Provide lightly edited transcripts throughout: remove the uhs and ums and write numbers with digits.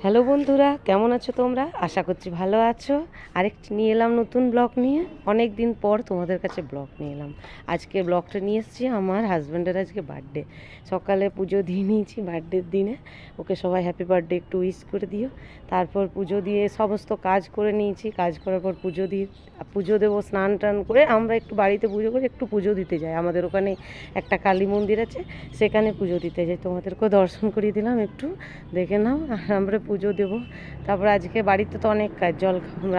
Hello বন্ধুরা, কেমন আছো তোমরা? আশা করছি ভালো আছো। আরেকটি নিয়ে এলাম নতুন ব্লগ নিয়ে। অনেক দিন পর তোমাদের কাছে ব্লগ নিয়ে এলাম। আজকে ব্লগটা নিয়ে এসেছি, আমার হাজব্যান্ডের আজকে বার্থডে। সকালে পুজো দিয়ে নিয়েছি বার্থডের দিনে। ওকে সবাই হ্যাপি বার্থডে একটু উইশ করে দিও। তারপর পুজো দিয়ে সমস্ত কাজ করে নিয়েছি। কাজ করার পর পুজো দেবো, স্নান টান করে আমরা একটু বাড়িতে পুজো করে একটু পুজো দিতে যাই। আমাদের ওখানে একটা কালী মন্দির আছে, সেখানে পুজো দিতে যাই। তোমাদেরকেও দর্শন করিয়ে দিলাম, একটু দেখে নাও। আর আমরা পুজো দেবো। তারপর আজকে বাড়িতে তো অনেক কাজ,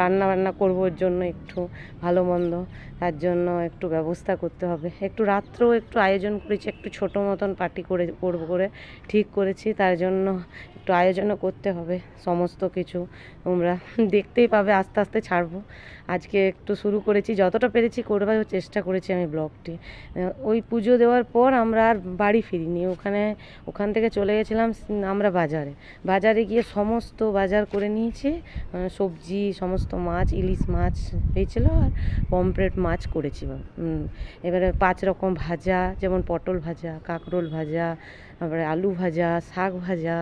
রান্না বান্না করবো, ওর জন্য একটু ভালো মন্দ, তার জন্য একটু ব্যবস্থা করতে হবে। একটু রাত্রেও একটু আয়োজন করেছি, একটু ছোটো মতন পার্টি করবো করে ঠিক করেছি। তার জন্য একটু আয়োজনও করতে হবে। সমস্ত কিছু তোমরা দেখতেই পাবে, আস্তে আস্তে ছাড়বো। আজকে একটু শুরু করেছি, যতটা পেরেছি করবার চেষ্টা করেছি আমি ব্লগটি। ওই পুজো দেওয়ার পর আমরা আর বাড়ি ফিরিনি। ওখান থেকে চলে গেছিলাম আমরা বাজারে গিয়ে সমস্ত বাজার করে নিয়েছি। সবজি, সমস্ত মাছ, ইলিশ মাছ হয়েছিল, আর পমফ্রেট মাছ করেছি। এবারে 5 রকম ভাজা, যেমন পটল ভাজা, কাঁকরোল ভাজা, তারপরে আলু ভাজা, শাক ভাজা,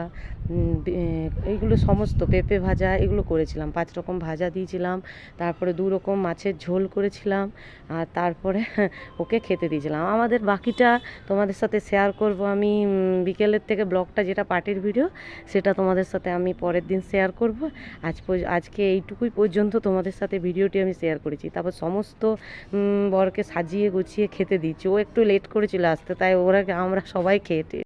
এইগুলো সমস্ত, পেঁপে ভাজা, এগুলো করেছিলাম। 5 রকম ভাজা দিয়েছিলাম। তারপরে 2 রকম মাছের ঝোল করেছিলাম। আর তারপরে ওকে খেতে দিয়েছিলাম। আমাদের বাকিটা তোমাদের সাথে শেয়ার করব আমি বিকেলের থেকে। ব্লগটা যেটা পার্টির ভিডিও, সেটা তোমাদের সাথে আমি পরের দিন শেয়ার করব। আজকে এইটুকুই পর্যন্ত তোমাদের সাথে ভিডিওটি আমি শেয়ার করেছি। তারপর সমস্ত বরকে সাজিয়ে গুছিয়ে খেতে দিচ্ছি। ও একটু লেট করেছিল আসতে, তাই আমরা সবাই খেয়েছি।